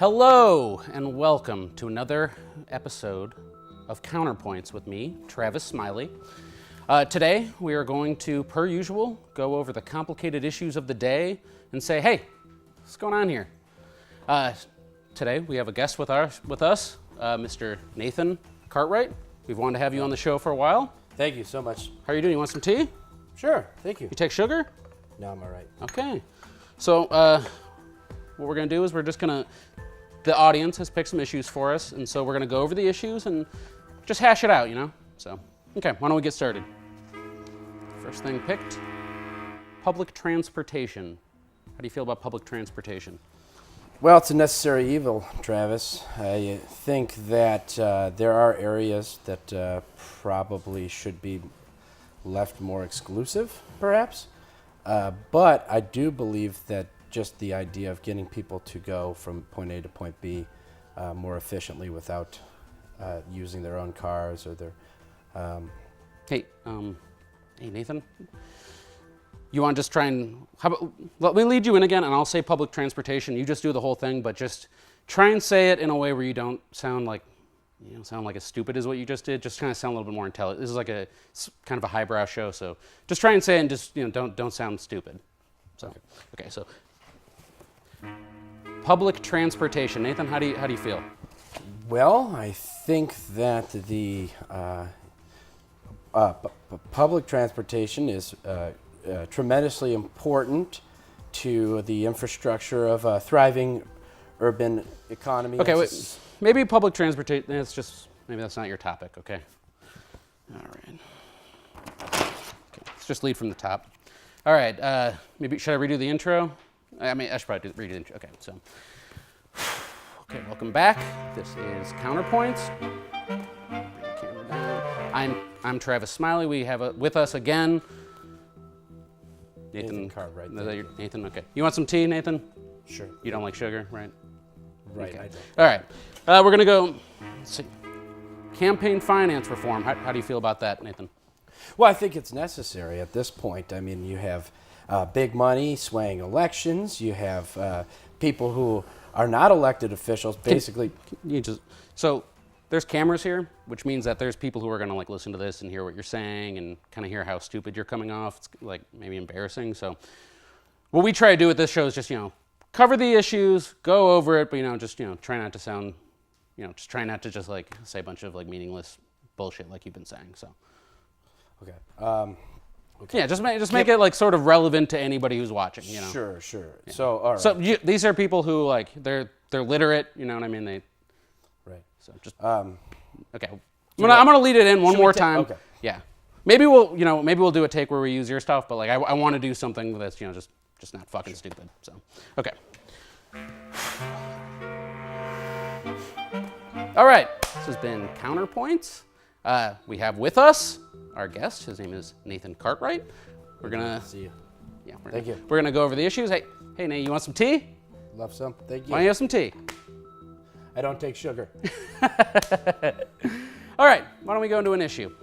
Hello and welcome to another episode of Counterpoints with me, Travis Smylee. Today we are going to, per usual, go over the complicated issues of the day and say, hey, what's going on here? Today we have a guest with us, Mr. Nathan Cartwright. We've wanted to have you on the show for a while. Thank you so much. How are you doing? You want some tea? Sure, thank you. You take sugar? No, I'm all right. Okay. So what we're going to do is the audience has picked some issues for us, and so we're going to go over the issues and just hash it out, you know? So, okay, why don't we get started? First thing picked, public transportation. How do you feel about public transportation? Well, it's a necessary evil, Travis. I think that there are areas that probably should be left more exclusive, perhaps. But I do believe that just the idea of getting people to go from point A to point B more efficiently without using their own cars or their... Hey, Nathan, you want to just try and, let me lead you in again, and I'll say public transportation. You just do the whole thing, but just try and say it in a way where you don't sound like as stupid as what you just did. Just kind of sound a little bit more intelligent. This is like a kind of a highbrow show, so just try and say it and just, don't sound stupid. So, okay, so public transportation. Nathan, how do you feel? Well, I think that the public transportation is tremendously important to the infrastructure of a thriving urban economy. Okay, wait, maybe public transportation, maybe that's not your topic, okay? All right. Okay, let's just lead from the top. All right, maybe, should I redo the intro? I should probably redo the intro. Okay, so. Okay, welcome back. This is Counterpoints. Bring the camera down. I'm Travis Smylee. We have with us again Nathan Cartwright. Nathan, okay. You want some tea, Nathan? Sure. You don't like sugar, right? Right, Okay. I don't. All right, we're gonna go, let's see. Campaign finance reform. How do you feel about that, Nathan? Well, I think it's necessary at this point. I mean, you have big money swaying elections. You have people who are not elected officials, basically. So there's cameras here, which means that there's people who are gonna listen to this and hear what you're saying and kind of hear how stupid you're coming off. It's maybe embarrassing. So what we try to do with this show is just, cover the issues, go over it, but just try not to sound, just try not to just say a bunch of meaningless bullshit like you've been saying. So. Okay. Okay. Yeah, just make it sort of relevant to anybody who's watching. Sure. Yeah. So all right. So these are people who they're literate. You know what I mean? Right. So just Okay. I'm gonna lead it in one more time. Okay. Yeah. Maybe we'll do a take where we use your stuff, but I want to do something that's just not fucking stupid. So okay. All right. This has been Counterpoints. We have with us our guest. His name is Nathan Cartwright. We're gonna See you. Yeah. Thank you. We're gonna go over the issues. Hey, Nate, you want some tea? Love some. Thank you. Why don't you have some tea? I don't take sugar. All right. Why don't we go into an issue?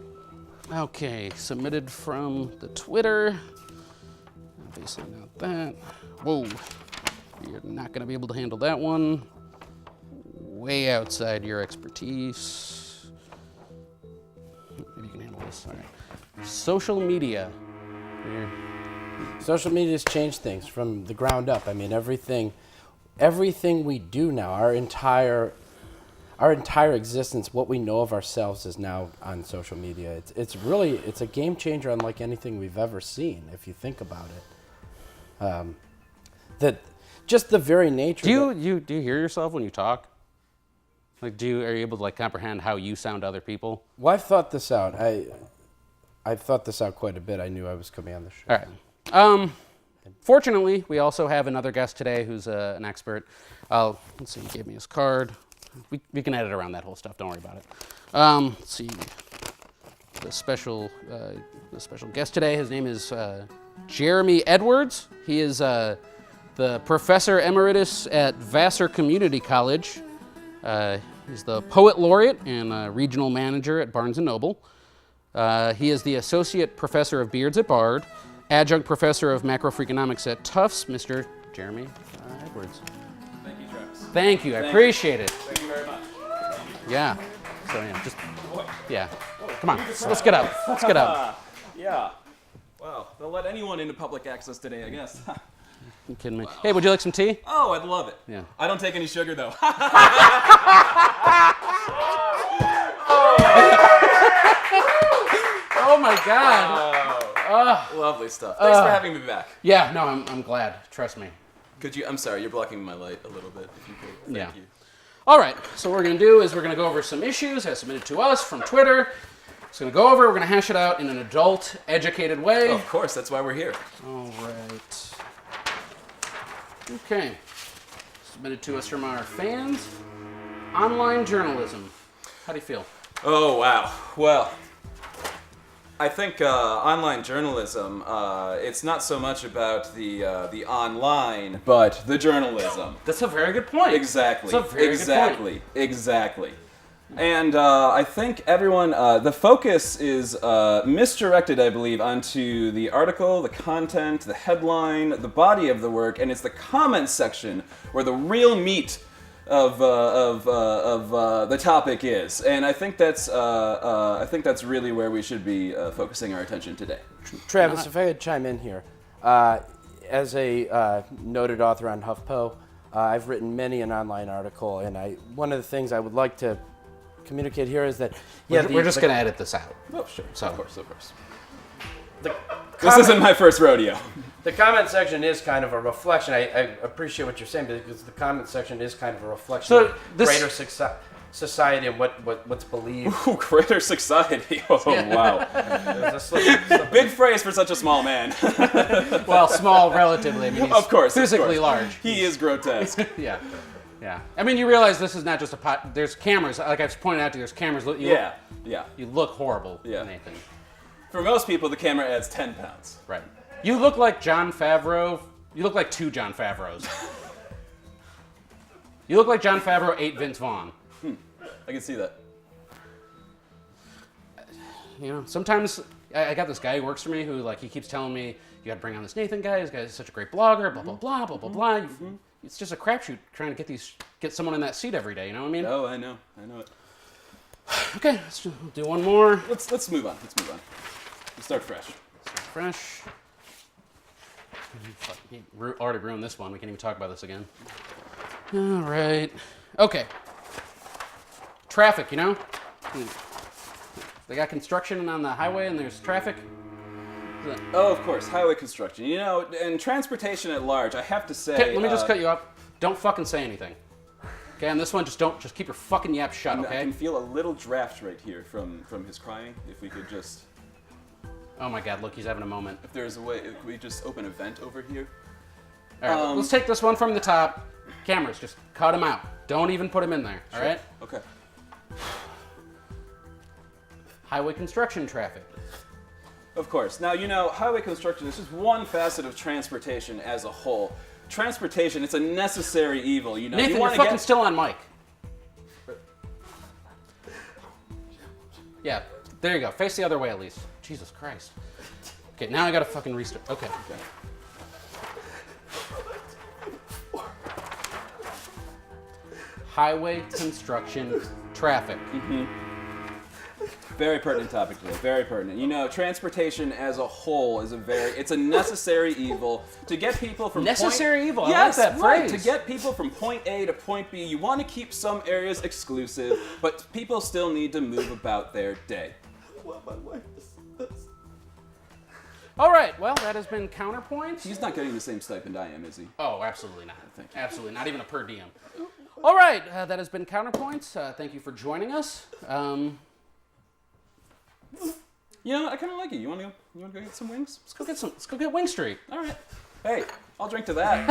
Okay. Submitted from the Twitter. Obviously not that. Whoa. You're not gonna be able to handle that one. Way outside your expertise. Maybe you can handle this. All right. Social media. Social media has changed things from the ground up. I mean, everything we do now, our entire existence, what we know of ourselves is now on social media. It's a game changer unlike anything we've ever seen, if you think about it. Just the very nature. Do you hear yourself when you talk? Are you able to comprehend how you sound to other people? Well, I've thought this out. I've thought this out quite a bit. I knew I was coming on the show. All right. Fortunately, we also have another guest today who's an expert. Let's see, he gave me his card. We can edit around that whole stuff. Don't worry about it. Let's see. The special guest today, his name is Jeremy Edwards. He is the professor emeritus at Vassar Community College. He's the poet laureate and regional manager at Barnes & Noble. He is the associate professor of Beards at Bard, adjunct professor of macrofreakonomics at Tufts, Mr. Jeremy Edwards. Thank you, Travis. Thank you. I appreciate it. Thank you very much. Yeah. So yeah, just yeah. Come on, let's get up. Let's get up. Yeah. Wow. They'll let anyone into public access today, I guess. You kidding me? Hey, would you like some tea? Oh, I'd love it. Yeah. I don't take any sugar though. Oh my God. Lovely stuff. Thanks for having me back. Yeah. No, I'm glad. Trust me. Could you? I'm sorry, you're blocking my light a little bit. If you could. Thank you. All right. So what we're gonna do is we're gonna go over some issues as submitted to us from Twitter. It's gonna go over. We're gonna hash it out in an adult, educated way. Oh, of course, that's why we're here. All right. Okay. Submitted to us from our fans. Online journalism. How do you feel? Oh wow. Well, I think online journalism. It's not so much about the online, but the journalism. That's a very good point. Exactly. That's a very good point. Exactly. And I think everyone, the focus is misdirected, I believe, onto the article, the content, the headline, the body of the work, and it's the comments section where the real meat of the topic is. And I think that's really where we should be focusing our attention today. Travis, if I could chime in here. As a noted author on HuffPo, I've written many an online article, and one of the things I would like to communicate here is that We're just going to edit this out. Oh, sure. So, Of course. This isn't my first rodeo. The comment section is kind of a reflection. I appreciate what you're saying, because the comment section is kind of a reflection of greater society and what's believed. Ooh, greater society. Oh, wow. Big phrase for such a small man. Well, small relatively. I mean, he's of course. physically large. He is grotesque. Yeah. Yeah. I mean, you realize this is not just a pot. There's cameras. Like I've pointed out to you, there's cameras. You look horrible, Nathan. For most people, the camera adds 10 pounds. Right. You look like Jon Favreau. You look like two Jon Favreaus. You look like Jon Favreau ate Vince Vaughn. I can see that. You know, sometimes I got this guy who works for me who, he keeps telling me, you got to bring on this Nathan guy. This guy's such a great blogger, blah, blah, blah, blah, blah, blah. It's just a crapshoot trying to get someone in that seat every day, you know what I mean? Oh, I know it. Okay, let's do one more. Let's move on. We'll start fresh. He already ruined this one. We can't even talk about this again. All right. Okay. Traffic, you know? They got construction on the highway and there's traffic. Oh, of course, highway construction. You know, and transportation at large, I have to say... Okay, let me just cut you off. Don't fucking say anything. Okay, on this one, just keep your fucking yap shut, okay? I can feel a little draft right here from his crying. If we could just... Oh my God, look, he's having a moment. If there's a way, could we just open a vent over here? All right, let's take this one from the top. Cameras, just cut him out. Don't even put him in there, all right? Okay. Highway construction traffic. Of course. Now, you know, highway construction is just one facet of transportation as a whole. Transportation, it's a necessary evil, you know. Nathan, you're fucking still on mic. Yeah, there you go. Face the other way at least. Jesus Christ. Okay, now I gotta fucking restart. Okay. Highway construction traffic. Very pertinent topic today, very pertinent. You know, transportation as a whole is it's a necessary evil to get people from necessary evil. Yes, I like that right. phrase. To get people from point A to point B, you want to keep some areas exclusive, but people still need to move about their day. All right, well, that has been Counterpoints. He's not getting the same stipend I am, is he? Oh, absolutely not. Absolutely not, even a per diem. All right, that has been Counterpoints. Thank you for joining us. You know, I kind of like it. You want to go get some wings? Let's go get Wing Street. All right. Hey, I'll drink to that.